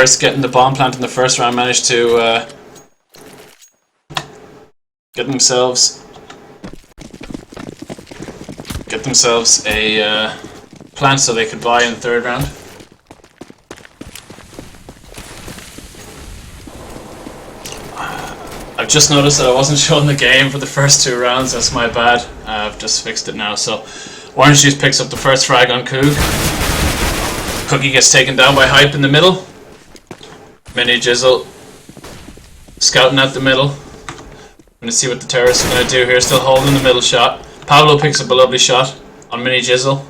terrorists getting the bomb plant in the first round managed to get themselves a plant so they could buy in the third round. I've just noticed that I wasn't showing the game for the first 2 rounds. That's my bad. I've just fixed it now. So Orange Juice picks up the first frag on Coog. Cookie gets taken down by Hype in the middle. Mini Jizzle scouting out the middle. Gonna see what the terrorists are gonna do here. Still holding the middle shot. Pablo picks up a lovely shot on Mini Jizzle.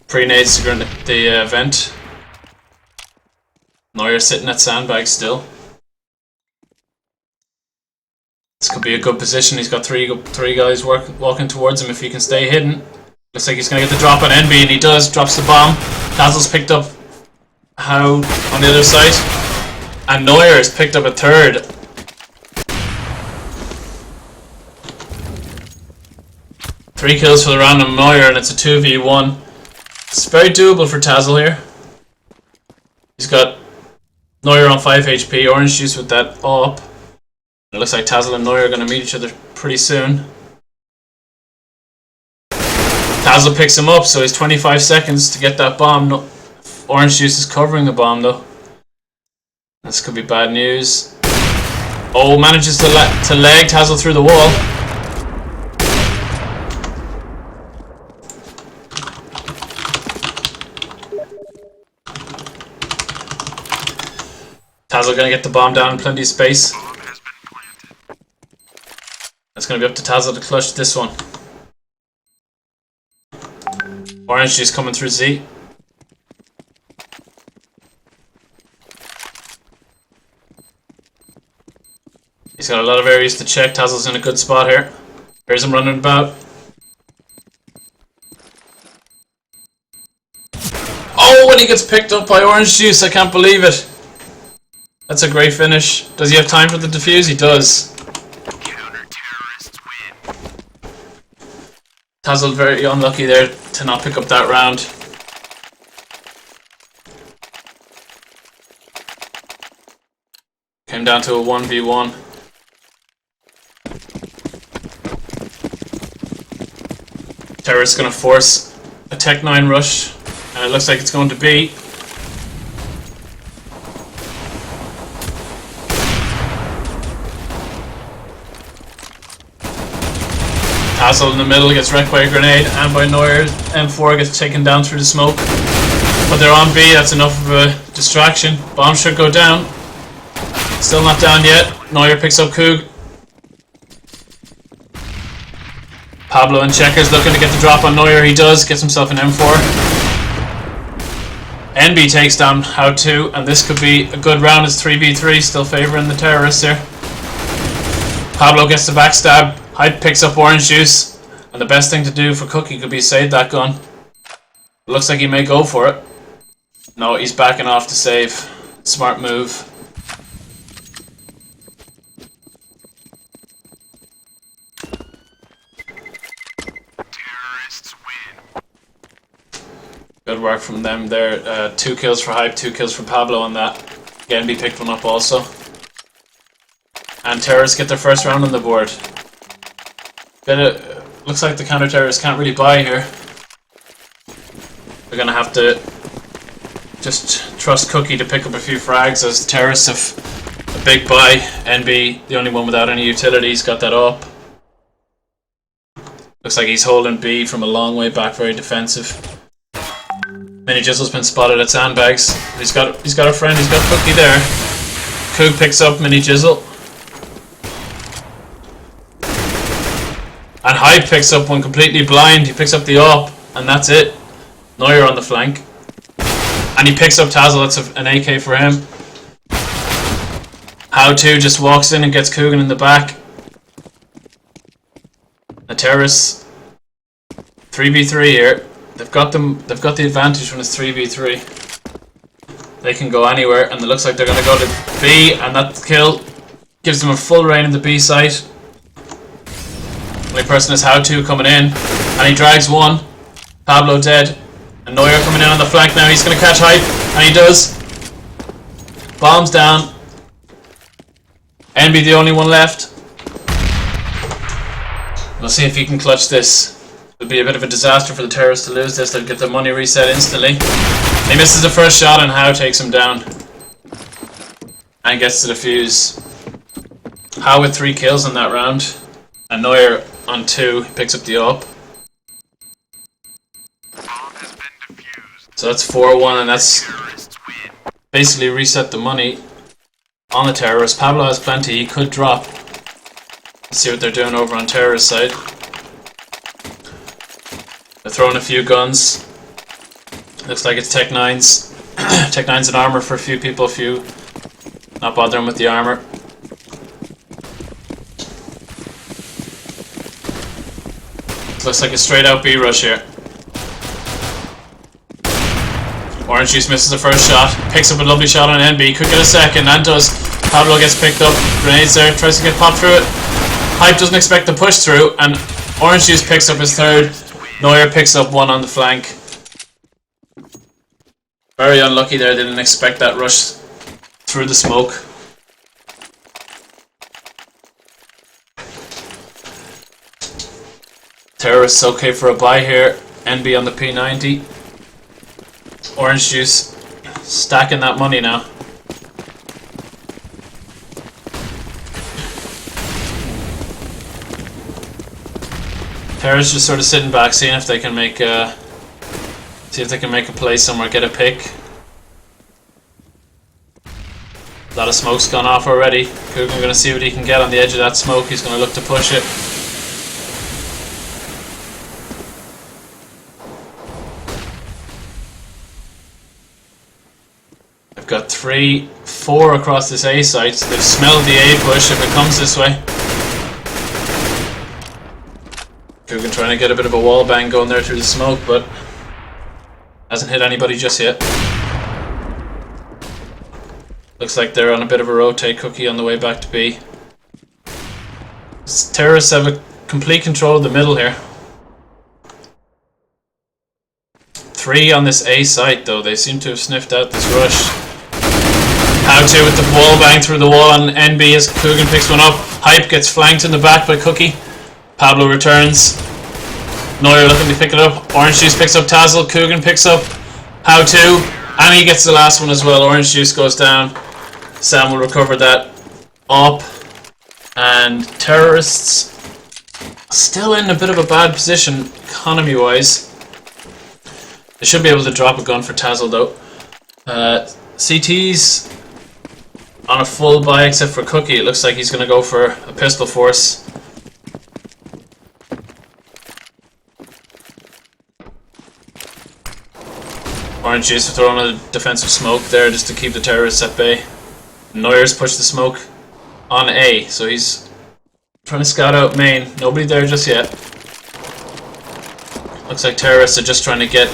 Pre-nades the vent. Neuer sitting at sandbag still. This could be a good position. He's got three guys walking towards him if he can stay hidden. Looks like he's going to get the drop on NB, and he does. Drops the bomb. Dazzle's picked up How on the other side. And Neuer has picked up a third. Three kills for the random Neuer, and it's a 2v1. It's very doable for Tazzle here. He's got Neuer on 5 HP, Orange Juice with that up. It looks like Tazzle and Neuer are going to meet each other pretty soon. Tazzle picks him up, so he's 25 seconds to get that bomb. No, Orange Juice is covering the bomb though. This could be bad news. Oh, manages to leg Tazzle through the wall. Tazzle gonna get the bomb down in plenty of space. It's gonna be up to Tazzle to clutch this one. Orange Juice coming through Z. He's got a lot of areas to check. Tazzle's in a good spot here. Here's him running about. Oh, when he gets picked up by Orange Juice, I can't believe it. That's a great finish. Does he have time for the defuse? He does. Counter-terrorists win. Tazzle very unlucky there to not pick up that round. Came down to a 1v1. Terrorist's gonna force a Tech 9 rush, and it looks like it's going to be. Tazzle in the middle gets wrecked by a grenade and by Neuer. M4 gets taken down through the smoke. But they're on B, that's enough of a distraction. Bomb should go down. Still not down yet. Neuer picks up Coog. Pablo and Checkers looking to get the drop on Neuer. He does, gets himself an M4. NB takes down How To, and this could be a good round. It's 3v3, still favouring the terrorists here. Pablo gets the backstab. Hype picks up Orange Juice, and the best thing to do for Cookie could be save that gun. It looks like he may go for it. No, he's backing off to save. Smart move. Terrorists win. Good work from them there. 2 kills for Hype, 2 kills for Pablo on that. Again, be picked one up also. And terrorists get their first round on the board. Looks like the counter-terrorists can't really buy here. They're gonna have to just trust Cookie to pick up a few frags as the terrorists have a big buy. NB, the only one without any utilities, got that up. Looks like he's holding B from a long way back, very defensive. Mini Jizzle's been spotted at sandbags. He's got a friend, he's got Cookie there. Coog picks up Mini Jizzle. And Hype picks up one completely blind. He picks up the up, and that's it. Neuer on the flank. And he picks up Tazzle, that's an AK for him. How To just walks in and gets Coogan in the back. The terrorists 3v3 here. They've got the advantage when it's 3v3. They can go anywhere, and it looks like they're gonna go to B, and that kill gives them a full reign in the B site. Only person is How To coming in, and he drags one. Pablo dead, And Neuer coming in on the flank now. He's going to catch hype. And he does. Bombs down. NB the only one left. We'll see if he can clutch this. It'll be a bit of a disaster for the terrorists to lose this. They'll get the money reset instantly. He misses the first shot and Howe takes him down. And gets to the fuse. Howe with 3 kills in that round. And Neuer on 2. He picks up the up. So that's 4-1 and that's basically reset the money on the terrorists. Pablo has plenty. He could drop. Let's see what they're doing over on terrorist side. They're throwing a few guns. Looks like it's Tech 9s. Tech 9s and armor for a few people, not bothering with the armor. Looks like a straight out B rush here. Orange Juice misses the first shot, picks up a lovely shot on NB, could get a second, and does. Pablo gets picked up, grenades there, tries to get popped through it. Hype doesn't expect the push through, and Orange Juice picks up his 3rd. Neuer picks up 1 on the flank. Very unlucky there, they didn't expect that rush through the smoke. Terrorists okay for a buy here. NB on the P90. Orange Juice stacking that money now. Terrorists just sort of sitting back, seeing if they can make a play somewhere, get a pick. A lot of smoke's gone off already. Coogan gonna see what he can get on the edge of that smoke. He's gonna look to push it. I've got 3-4 across this A site. They've smelled the A push if it comes this way. Coogan trying to get a bit of a wall bang going there through the smoke, but hasn't hit anybody just yet. Looks like they're on a bit of a rotate. Cookie on the way back to B. Terrorists have a complete control of the middle here. 3 on this A site though. They seem to have sniffed out this rush. How to with the wall bang through the wall on NB as Coogan picks one up. Hype gets flanked in the back by Cookie. Pablo returns. Neuer looking to pick it up. Orange Juice picks up Tazzle. Coogan picks up How to. And he gets the last one as well. Orange Juice goes down. Sam will recover that up. And terrorists still in a bit of a bad position economy wise. They should be able to drop a gun for Tazzle though. CT's on a full buy except for Cookie. It looks like he's going to go for a pistol force. Orange Juice throwing a defensive smoke there just to keep the terrorists at bay. Neuer's pushed the smoke on A, so he's trying to scout out main. Nobody there just yet. Looks like terrorists are just trying to get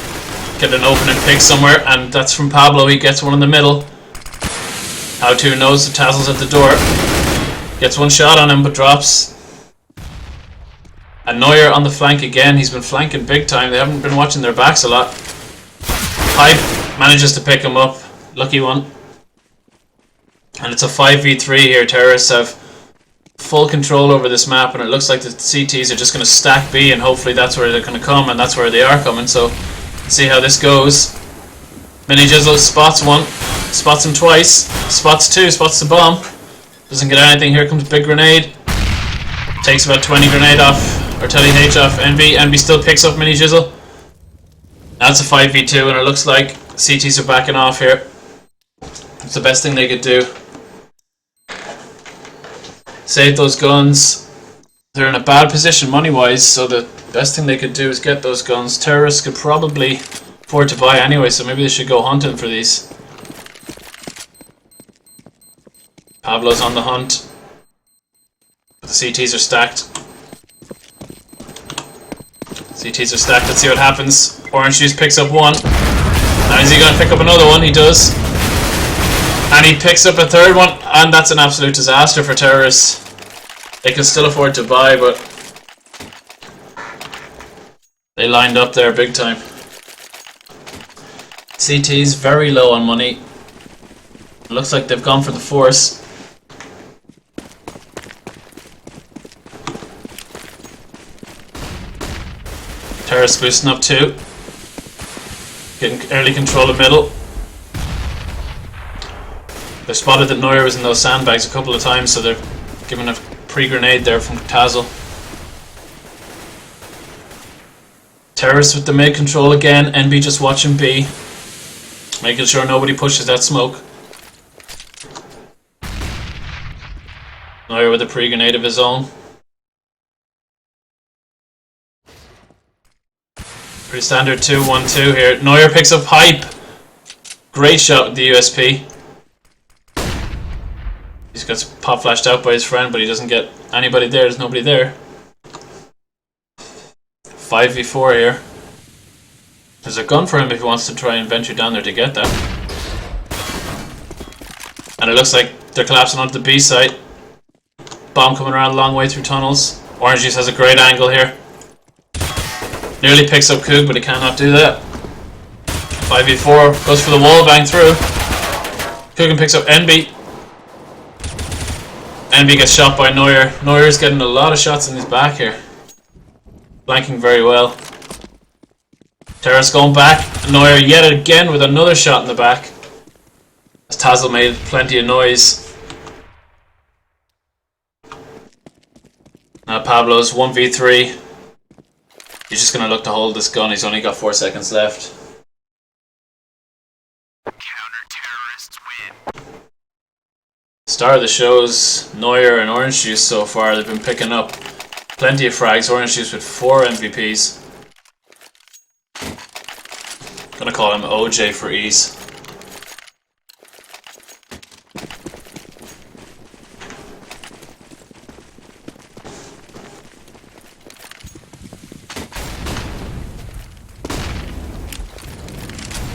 an opening pick somewhere, and that's from Pablo. He gets one in the middle. How to knows the Tazzle's at the door. Gets one shot on him, but drops. And Neuer on the flank again. He's been flanking big time. They haven't been watching their backs a lot. Hype manages to pick him up. Lucky one. And it's a 5v3 here. Terrorists have full control over this map, and it looks like the CTs are just going to stack B, and hopefully that's where they're going to come, and that's where they are coming. So, see how this goes. Mini Jizzle spots one, spots him twice, spots two, spots the bomb. Doesn't get anything. Here comes big grenade. Takes about 20 grenade off, or 20 H off NB. NB still picks up Mini Jizzle. That's a 5v2, and it looks like CTs are backing off here. It's the best thing they could do. Save those guns. They're in a bad position money-wise, so the best thing they could do is get those guns. Terrorists could probably afford to buy anyway, so maybe they should go hunting for these. Pablo's on the hunt. But the CTs are stacked. CTs are stacked. Let's see what happens. Orange Juice picks up one. Now is he going to pick up another one? He does. And he picks up a third one. And that's an absolute disaster for terrorists. They can still afford to buy, but they lined up there big time. CT's very low on money. It looks like they've gone for the force. Terrorists boosting up too. Getting early control of middle. They spotted that Neuer was in those sandbags a couple of times, so they're giving a pre-grenade there from Tazel. Terrorists with the mid control again. NB just watching B, making sure nobody pushes that smoke. Neuer with a pre-grenade of his own. Pretty standard 2-1-2 here. Neuer picks up hype. Great shot with the USP. He's got pop flashed out by his friend, but he doesn't get anybody there. There's nobody there. 5v4 here. There's a gun for him if he wants to try and venture down there to get that. And it looks like they're collapsing onto the B site. Bomb coming around a long way through tunnels. Orange Juice has a great angle here. Nearly picks up Coog, but he cannot do that. 5v4 goes for the wall bang through. Coogan picks up NB. NB gets shot by Neuer. Neuer's getting a lot of shots in his back here. Blanking very well. Terrace going back. Neuer yet again with another shot in the back. As Tazel made plenty of noise. Now Pablo's 1v3. He's just going to look to hold this gun. He's only got 4 seconds left. Counter-terrorists win. Star of the show's Neuer and Orange Juice so far. They've been picking up plenty of frags. Orange Juice with 4 MVPs. Gonna call him OJ for ease.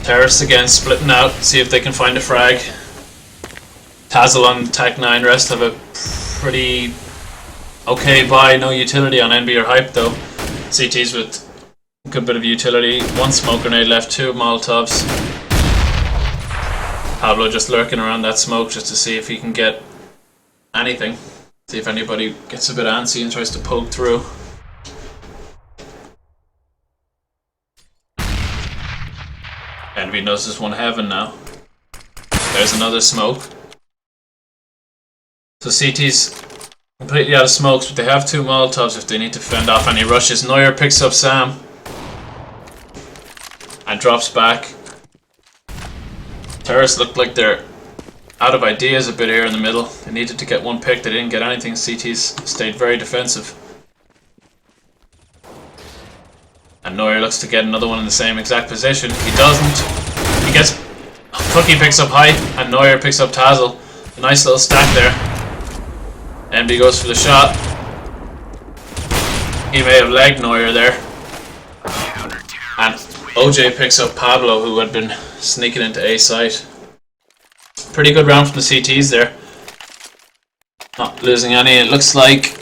Terrorists again splitting out, see if they can find a frag. Tazel on Tac 9, rest have a pretty okay buy, no utility on NB or Hype though. CT's with a good bit of utility, 1 smoke grenade left, 2 Molotovs. Pablo just lurking around that smoke just to see if he can get anything. See if anybody gets a bit antsy and tries to poke through. NB knows this one heaven now. There's another smoke. So CT's completely out of smokes, but they have 2 Molotovs if they need to fend off any rushes. Neuer picks up Sam and drops back. Terrorists look like they're out of ideas a bit here in the middle. They needed to get 1 pick, they didn't get anything. CT's stayed very defensive. And Neuer looks to get another one in the same exact position. He doesn't. He gets... Cookie picks up Hype and Neuer picks up Tazel. A nice little stack there. NB goes for the shot. He may have legged Neuer there. And OJ picks up Pablo, who had been sneaking into A site. Pretty good round from the CTs there. Not losing any. It looks like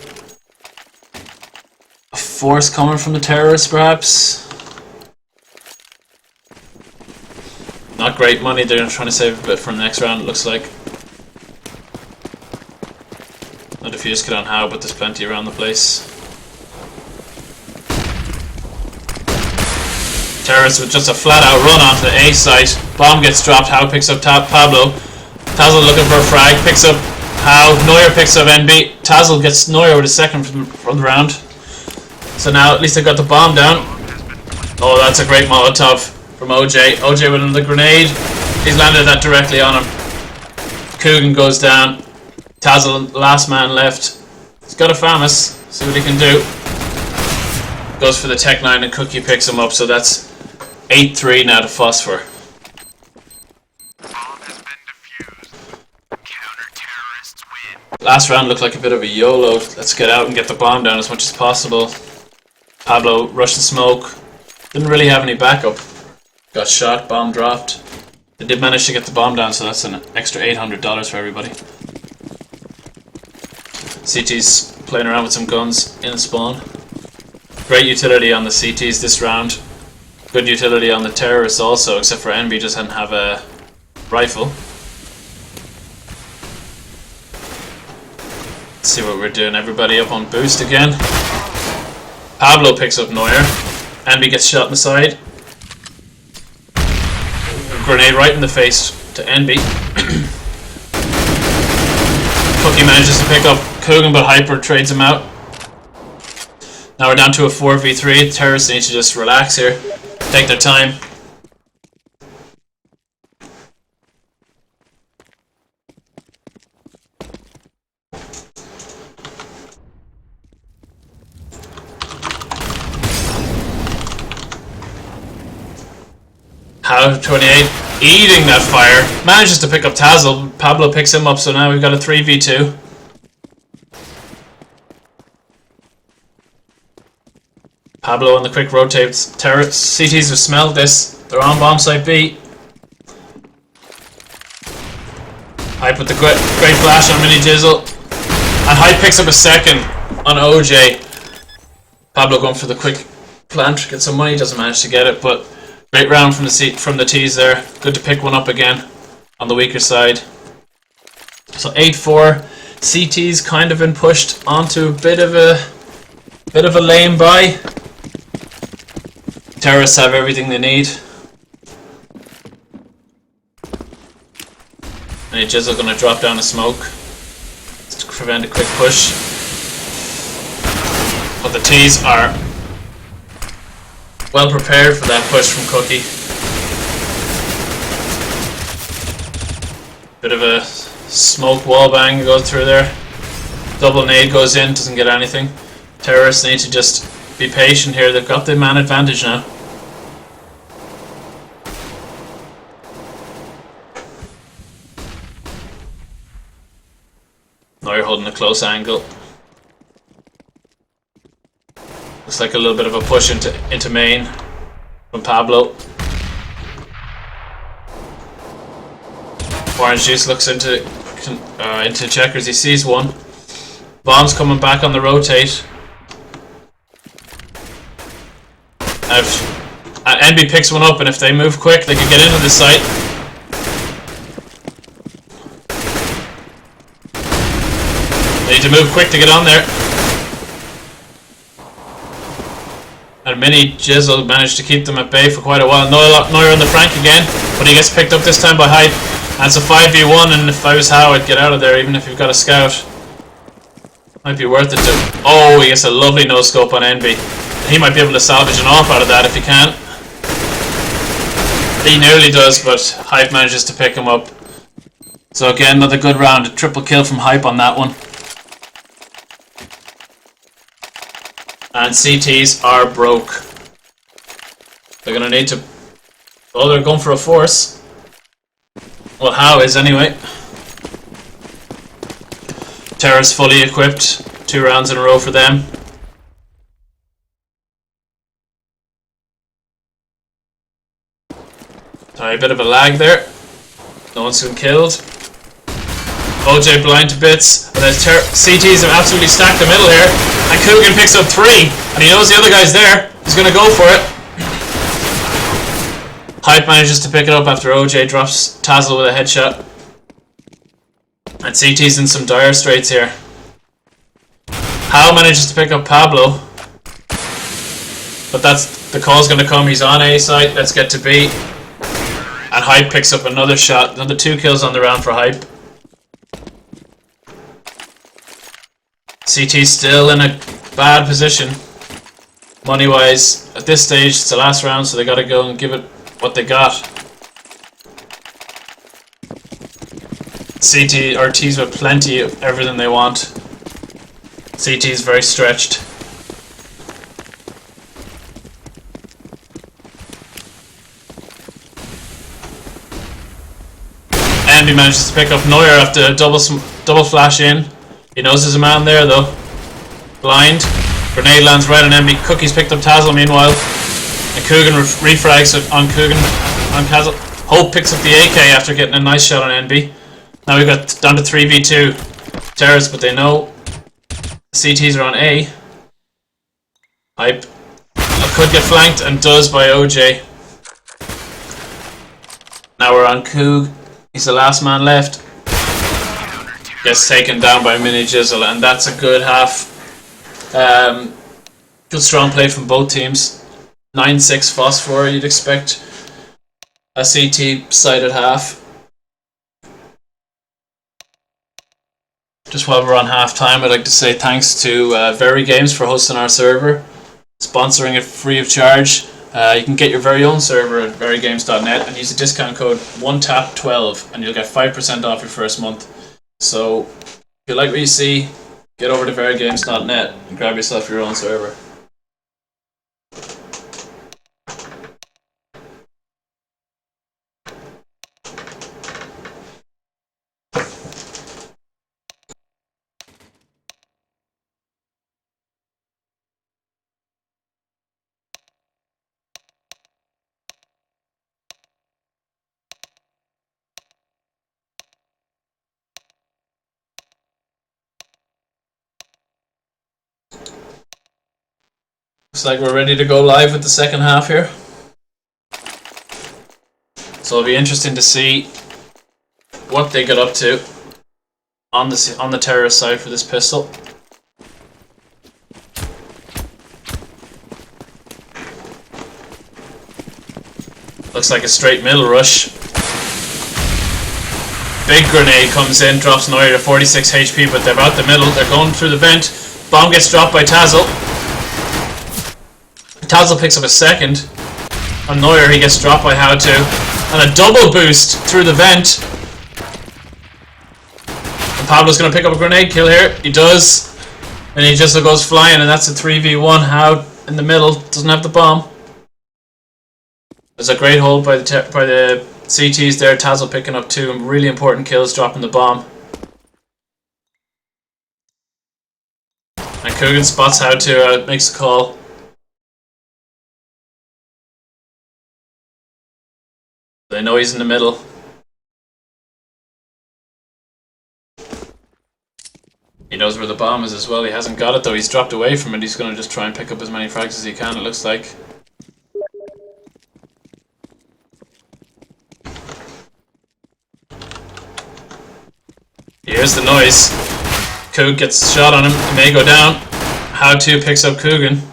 a force coming from the terrorists, perhaps. Not great money. They're trying to save a bit for the next round, it looks like. No defuse kit on how, but there's plenty around the place. Terrorists with just a flat out run onto the A site. Bomb gets dropped. How picks up Pablo. Tazel looking for a frag. Picks up How. Neuer picks up NB. Tazel gets Neuer with a second from the round. So now at least they got the bomb down. Oh, that's a great Molotov from OJ. OJ with another grenade. He's landed that directly on him. Coogan goes down. Tazel, last man left. He's got a FAMAS. See what he can do. Goes for the Tech 9 and Cookie picks him up. So that's 8-3 now to Phosphor. Bomb has been defused. Counter-terrorists win. Last round looked like a bit of a YOLO. Let's get out and get the bomb down as much as possible. Pablo rushed the smoke. Didn't really have any backup. Got shot, bomb dropped. They did manage to get the bomb down, so that's an extra $800 for everybody. CT's playing around with some guns in spawn. Great utility on the CTs this round. Good utility on the terrorists also, except for NB just didn't have a rifle. Let's see what we're doing. Everybody up on boost again. Pablo picks up Neuer. NB gets shot in the side. Grenade right in the face to NB. Cookie manages to pick up Coogan, but Hyper trades him out. Now we're down to a 4v3. Terrorists need to just relax here. Take their time. How 28 eating that fire. Manages to pick up Tazzle. Pablo picks him up, so now we've got a 3v2. Pablo on the quick rotates. CTs have smelled this. They're on bomb site B. Hype with the great flash on Mini Jizzle. And Hype picks up a second on OJ. Pablo going for the quick plant. Get some money. Doesn't manage to get it, but great round from the T's there. Good to pick one up again on the weaker side. So 8-4. CT's kind of been pushed onto a bit of a lane by. Terrorists have everything they need. And Jizzle gonna drop down a smoke to prevent a quick push. But the T's are well prepared for that push from Cookie. Bit of a smoke wall bang goes through there. Double nade goes in, doesn't get anything. Terrorists need to just be patient here. They've got the man advantage now. Now you're holding a close angle. Looks like a little bit of a push into main from Pablo. Orange Juice looks into checkers. He sees one. Bomb's coming back on the rotate. NB picks one up, and if they move quick, they can get into the site. They need to move quick to get on there. And Mini Jizzle managed to keep them at bay for quite a while. Neuer on the flank again, but he gets picked up this time by Hype. And it's a 5v1, and if I was How, I'd get out of there, even if you've got a scout. Might be worth it to... Oh, he gets a lovely no-scope on NB. He might be able to salvage an off out of that if he can. He nearly does, but Hype manages to pick him up. So again, another good round. A triple kill from Hype on that one. And CTs are broke. They're going to need to... Oh, they're going for a force. Well, How is anyway. Terra's fully equipped. 2 rounds in a row for them. Sorry, a bit of a lag there. No one's been killed. OJ blind to bits. And the CTs have absolutely stacked the middle here. And Coogan picks up 3. And he knows the other guy's there. He's going to go for it. Hype manages to pick it up after OJ drops Tazzle with a headshot. And CT's in some dire straits here. How manages to pick up Pablo. But the call's going to come. He's on A site. Let's get to B. And Hype picks up another shot. Another 2 kills on the round for Hype. CT's still in a bad position. Money-wise, at this stage, it's the last round, so they got to go and give it what they got. T's with plenty of everything they want. CT's very stretched. And he manages to pick up Neuer after a double flash in. He knows there's a man there though. Blind. Grenade lands right on NB. Cookie's picked up Tazzle meanwhile. And Coogan refrags it on Coogan. On Tazzle. Hope picks up the AK after getting a nice shot on NB. Now we've got down to 3v2 terrorists, but they know CTs are on A. Hype. Could get flanked and does by OJ. Now we're on Coog. He's the last man left. Gets taken down by Mini Jizzle, and that's a good half. Good strong play from both teams. 9-6 Phosphor, you'd expect a CT sided half. Just while we're on half time, I'd like to say thanks to Very Games for hosting our server, sponsoring it free of charge. You can get your very own server at verygames.net and use the discount code 1TAP12 and you'll get 5% off your first month. So if you like what you see, get over to verygames.net and grab yourself your own server. Looks like we're ready to go live with the second half here. So it'll be interesting to see what they get up to on the terrorist side for this pistol. Looks like a straight middle rush. Big grenade comes in, drops Neuer to 46 HP, but they're out the middle. They're going through the vent. Bomb gets dropped by Tazzle. Tazzle picks up a second. On Neuer, he gets dropped by How To. And a double boost through the vent. And Pablo's going to pick up a grenade kill here. He does. And he just goes flying, and that's a 3v1. How in the middle doesn't have the bomb. There's a great hold by the CTs there. Tazzle picking up two really important kills, dropping the bomb. And Coogan spots How To, makes a call. They know he's in the middle. He knows where the bomb is as well. He hasn't got it though. He's dropped away from it. He's going to just try and pick up as many frags as he can, it looks like. Here's the noise. Coog gets shot on him. He may go down. How To picks up Coogan.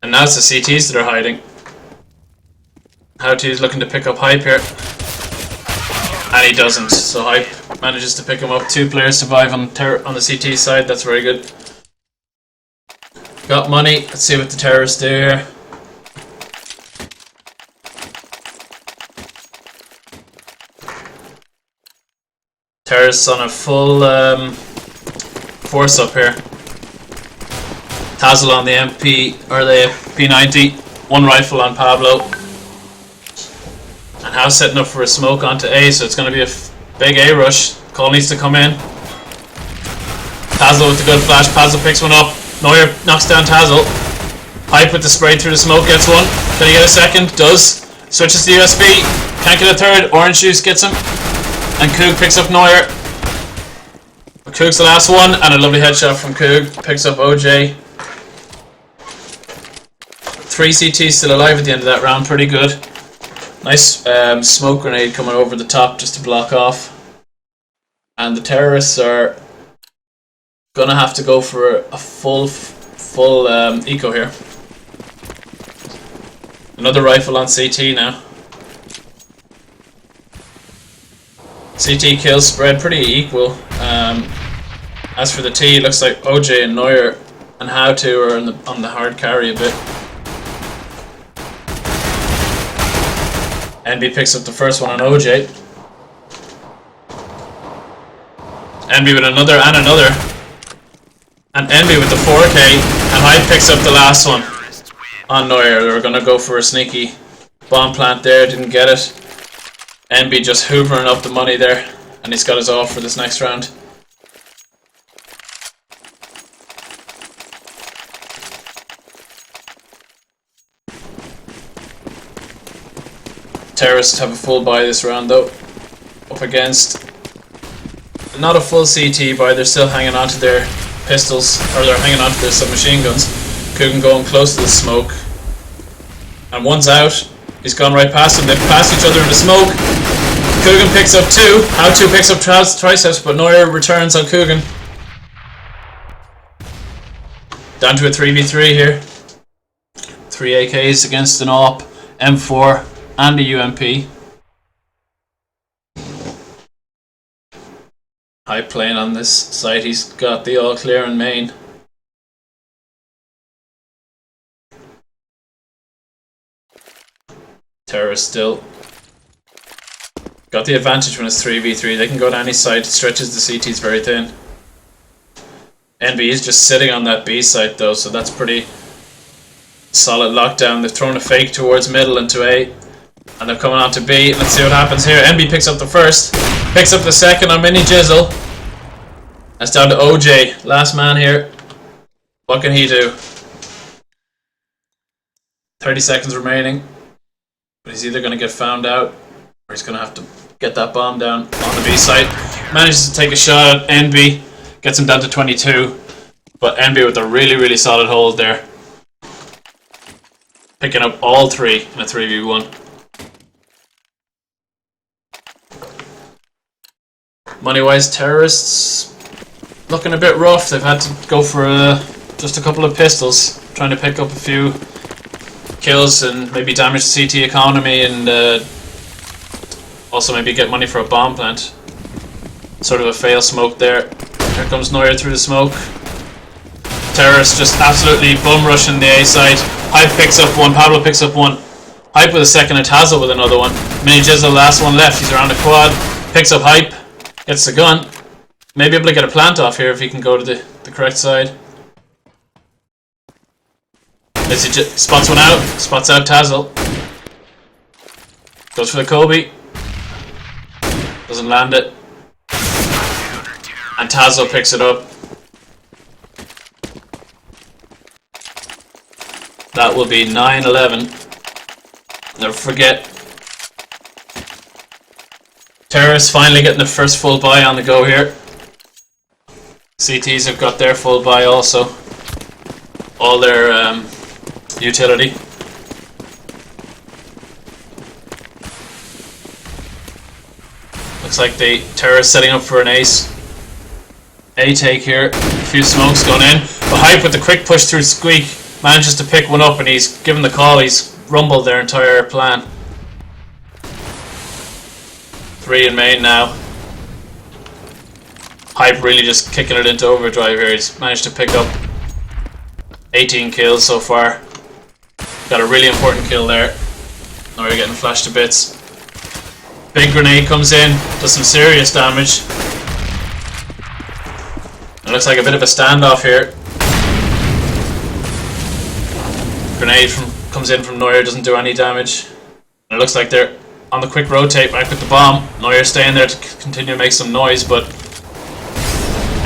And now it's the CTs that are hiding. How To's looking to pick up Hype here. And he doesn't. So Hype manages to pick him up. 2 players survive on the CT side. That's very good. Got money. Let's see what the terrorists do here. Terrorists on a full force up here. Tazzle on the MP or the P90, 1 rifle on Pablo, and House setting up for a smoke onto A, so it's going to be a big A rush. Cole needs to come in. Tazzle with the good flash. Tazzle picks one up. Neuer knocks down Tazzle. Hype with the spray through the smoke gets one. Then he get a second. Does. Switches to USB. Can't get a third. Orange Juice gets him. And Coog picks up Neuer. But Coog's the last one, and a lovely headshot from Coog. Picks up OJ. 3 CTs still alive at the end of that round, pretty good. Nice smoke grenade coming over the top just to block off. And the terrorists are gonna have to go for a full eco here. Another rifle on CT now. CT kills spread pretty equal. As for the T, it looks like OJ and Neuer and How To are on the hard carry a bit. NB picks up the first one on OJ. NB with another and another. And NB with the 4K. And Hyde picks up the last one on Neuer. They were going to go for a sneaky bomb plant there. Didn't get it. NB just hoovering up the money there. And he's got his off for this next round. Terrorists have a full buy this round though. Up against not a full CT buy, they're still hanging on to their pistols, or they're hanging on to their submachine guns. Coogan going close to the smoke. And one's out. He's gone right past him. They've passed each other in the smoke. Coogan picks up two. How two picks up triceps, but Neuer returns on Coogan. Down to a 3v3 here. 3 AKs against an AWP, M4 and a UMP. High playing on this side. He's got the all clear in main. Terrorists still got the advantage when it's 3v3. They can go to any side. It stretches the CTs very thin. NB is just sitting on that B site though, so that's pretty solid lockdown. They've thrown a fake towards middle into A, and they're coming on to B. Let's see what happens here. NB picks up the first, picks up the second on Mini Jizzle. That's down to OJ, last man here. What can he do? 30 seconds remaining. But he's either going to get found out, or he's going to have to get that bomb down on the B site. Manages to take a shot at NB, gets him down to 22. But NB with a really, really solid hold there. Picking up all three in a 3v1. Money-wise, Terrorists looking a bit rough. They've had to go for just a couple of pistols, trying to pick up a few kills and maybe damage the CT economy, and also maybe get money for a bomb plant. Sort of a fail smoke there. Here comes Neuer through the smoke. Terrorists just absolutely bum rushing the A side. Hype picks up one, Pablo picks up one. Hype with a second, and Tazzle with another one. Mini Jizzle, last one left. He's around the quad, picks up Hype, gets the gun. Maybe able to get a plant off here if he can go to the correct side. As he spots one out, spots out Tazzle. Goes for the Kobe. Doesn't land it. And Tazzle picks it up. That will be 9-11. Never forget. Terrorists finally getting the first full buy on the go here. CTs have got their full buy also. All their utility. Looks like the Terrorists setting up for an ace. A take here. A few smokes going in. But Hype with the quick push through Squeak manages to pick one up, and he's given the call. He's rumbled their entire plan. 3 in main now. Hype really just kicking it into overdrive here. He's managed to pick up 18 kills so far. Got a really important kill there. Now we're getting flashed to bits. Big grenade comes in, does some serious damage. It looks like a bit of a standoff here. Grenade comes in from Neuer, doesn't do any damage. And it looks like they're on the quick rotate back with the bomb. Neuer staying there to continue to make some noise, but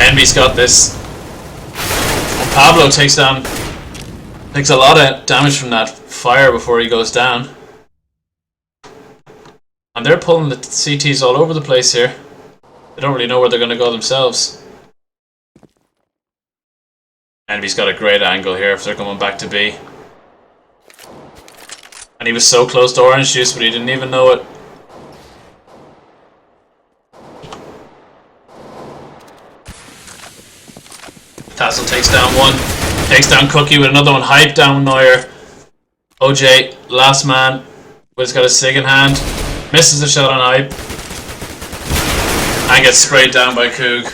Envy's got this. And Pablo takes a lot of damage from that fire before he goes down. And they're pulling the CTs all over the place here. They don't really know where they're going to go themselves. Envy's got a great angle here if they're coming back to B. And he was so close to orange juice, but he didn't even know it. Tassel takes down one. Takes down Cookie with another one. Hype down Neuer. OJ, last man. But he's got a SIG in hand. Misses a shot on Hype. And gets sprayed down by Coog.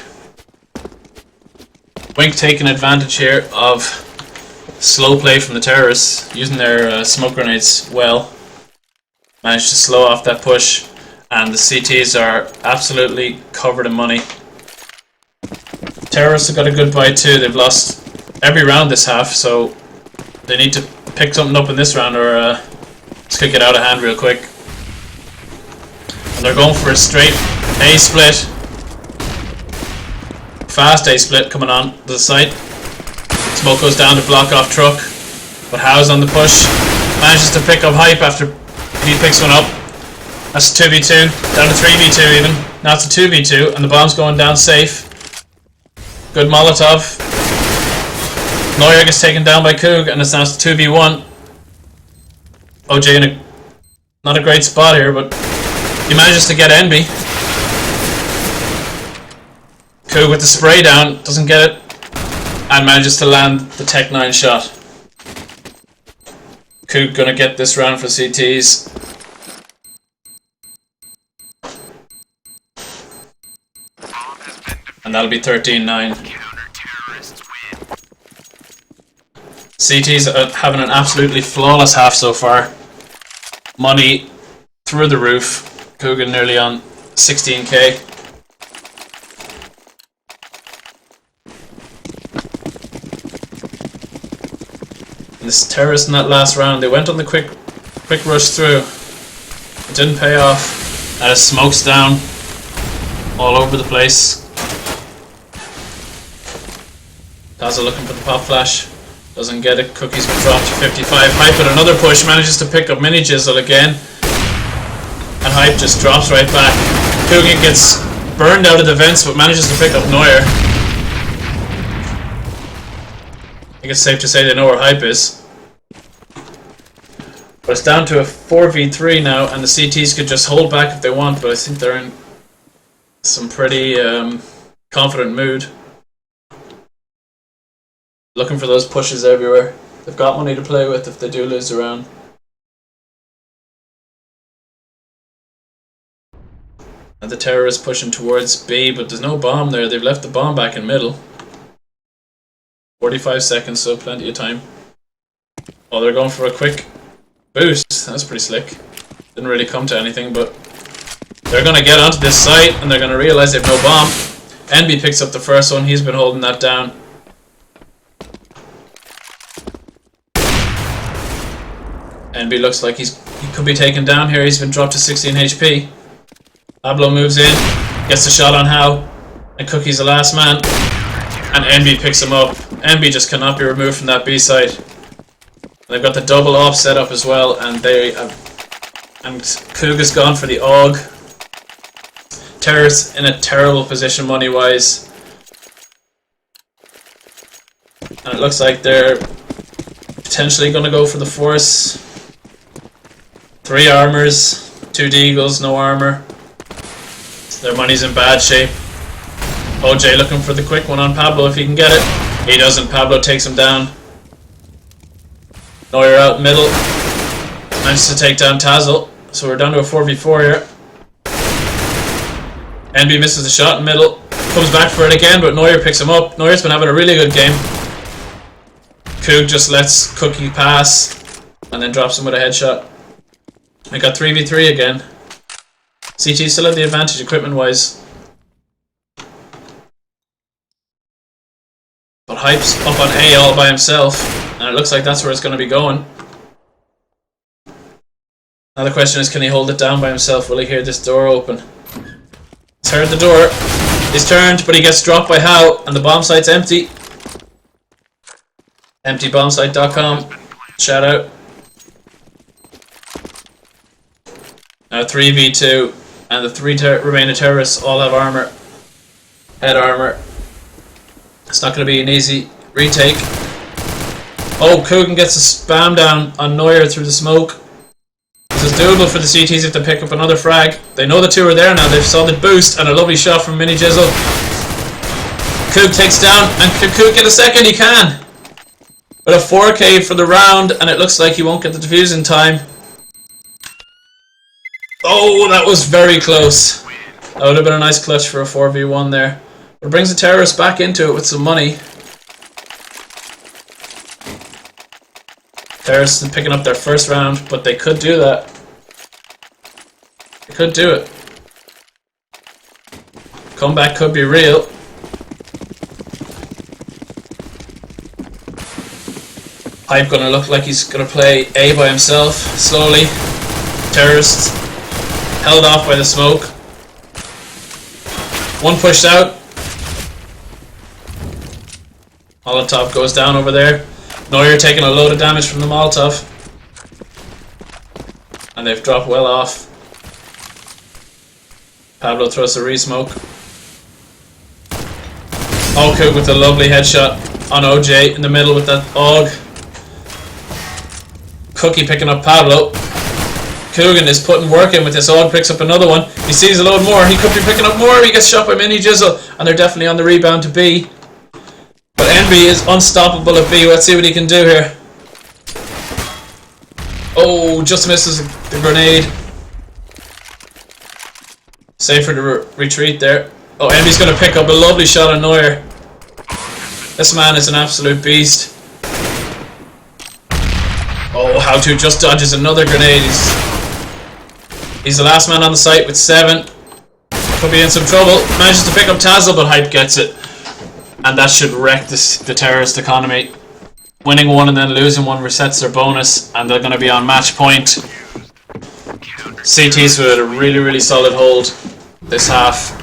Wink taking advantage here of slow play from the Terrorists, using their smoke grenades well. Managed to slow off that push, and the CTs are absolutely covered in money. Terrorists have got a good buy too. They've lost every round this half, so they need to pick something up in this round, or it's going to get out of hand real quick. And they're going for a straight A split. Fast A split coming on to the site. Smoke goes down to block off truck, but Howe's on the push. Manages to pick up Hype after he picks one up. That's a 2v2. Down to 3v2 even. Now it's a 2v2 and the bomb's going down safe. Good Molotov. Neuer gets taken down by Coog and it's now 2v1. OJ in a not a great spot here, but he manages to get Enby. Coog with the spray down, doesn't get it, and manages to land the Tech 9 shot. Coog gonna get this round for CTs. And that'll be 13-9. CT's having an absolutely flawless half so far. Money through the roof. Coogan nearly on 16k. And this terrorist in that last round, they went on the quick rush through. It didn't pay off. And his smoke's down all over the place. Dazzle looking for the pop flash. Doesn't get it. Cookie's been dropped to 55. Hype with another push. Manages to pick up Mini Jizzle again. And Hype just drops right back. Coogan gets burned out of the vents but manages to pick up Neuer. I think it's safe to say they know where Hype is. But it's down to a 4v3 now and the CTs could just hold back if they want, but I think they're in some pretty confident mood. Looking for those pushes everywhere. They've got money to play with if they do lose the round. And the terrorists pushing towards B, but there's no bomb there. They've left the bomb back in middle. 45 seconds, so plenty of time. Oh, they're going for a quick boost. That's pretty slick. Didn't really come to anything, but they're going to get onto this site and they're going to realize they've no bomb. Enby picks up the first one. He's been holding that down. Enby looks like he could be taken down here. He's been dropped to 16 HP. Pablo moves in, gets the shot on Howe, and Cookie's the last man. And Enby picks him up. Enby just cannot be removed from that B side. They've got the double off set up as well, and Coog has gone for the AUG. Terrorists in a terrible position money wise. And it looks like they're potentially going to go for the Force. 3 armors, 2 deagles, no armor. Their money's in bad shape. OJ looking for the quick one on Pablo if he can get it. He doesn't. Pablo takes him down. Neuer out middle. Manages to take down Tazzle. So we're down to a 4v4 here. Enby misses the shot in middle. Comes back for it again, but Neuer picks him up. Neuer's been having a really good game. Coog just lets Cookie pass and then drops him with a headshot. We got 3v3 again. CT still have the advantage equipment wise. But Hype's up on A all by himself. And it looks like that's where it's going to be going. Now the question is, can he hold it down by himself? Will he hear this door open? He's heard the door. He's turned, but he gets dropped by Howe. And the bomb site's empty. Emptybombsite.com. Shout out. Now 3v2. And the 3 remaining terrorists all have armor. Head armor. It's not going to be an easy retake. Oh, Coogan gets a spam down on Neuer through the smoke. This is doable for the CTs if they pick up another frag. They know the 2 are there now. They've saw the boost and a lovely shot from Mini Jizzle. Coog takes down, and can Coog get a second? He can. With a 4k for the round, and it looks like he won't get the defuse in time. Oh, that was very close. That would have been a nice clutch for a 4v1 there. But it brings the terrorists back into it with some money. Terrorists are picking up their first round, but they could do that. They could do it. Comeback could be real. Hype gonna look like he's gonna play A by himself, slowly. Terrorists held off by the smoke. One pushed out. Molotov goes down over there. Neuer taking a load of damage from the Molotov. And they've dropped well off. Pablo throws a re-smoke. Oh, Cook with a lovely headshot on OJ in the middle with that AUG. Cookie picking up Pablo. Coogan is putting work in with this AUG, picks up another one. He sees a load more, he could be picking up more, he gets shot by Mini Jizzle, and they're definitely on the rebound to B. But NB is unstoppable at B. Let's see what he can do here. Oh, just misses the grenade. Save for the retreat there. Oh, NB's going to pick up a lovely shot on Neuer. This man is an absolute beast. Oh, how to just dodges another grenade. He's the last man on the site with 7. Could be in some trouble. Manages to pick up Tazzle, but Hype gets it. And that should wreck the terrorist economy. Winning one and then losing one resets their bonus, and they're going to be on match point. CT's with a really, really solid hold this half.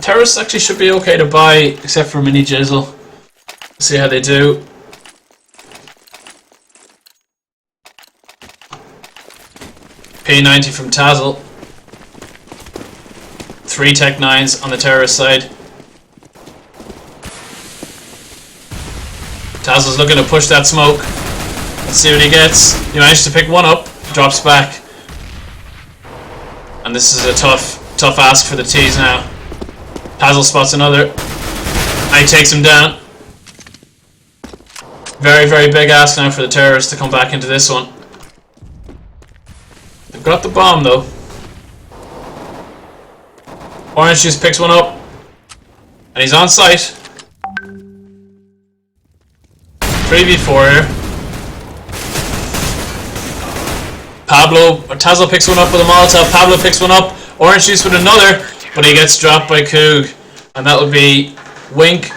Terrorists actually should be okay to buy, except for Mini Jizzle. See how they do. P90 from Tazzle. 3 Tech 9s on the terrorist side. Tazzle's looking to push that smoke. Let's see what he gets. He managed to pick one up, drops back. And this is a tough ask for the T's now. Tazzle spots another. And he takes him down. Very, very big ask now for the terrorists to come back into this one. They've got the bomb though. Orange Juice picks one up. And he's on site. 3v4 here. Tazzle picks one up with a Molotov. Pablo picks one up. Orange Juice with another, but he gets dropped by Coog. And that would be Wink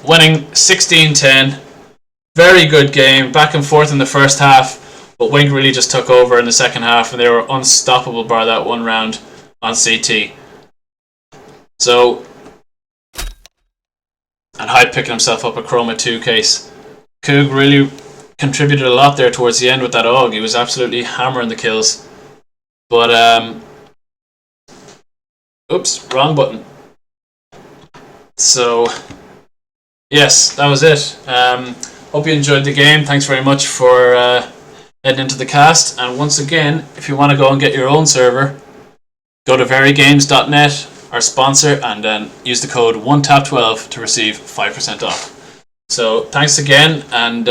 winning 16-10. Very good game. Back and forth in the first half, but Wink really just took over in the second half, and they were unstoppable bar that one round on CT. So, and Hyde picking himself up a Chroma 2 case. Coog really contributed a lot there towards the end with that AUG. He was absolutely hammering the kills. But, oops, wrong button. So, yes, that was it. Hope you enjoyed the game. Thanks very much for heading into the cast. And once again, if you want to go and get your own server, go to verygames.net, our sponsor, and then use the code 1TAP12 to receive 5% off. So, thanks again, and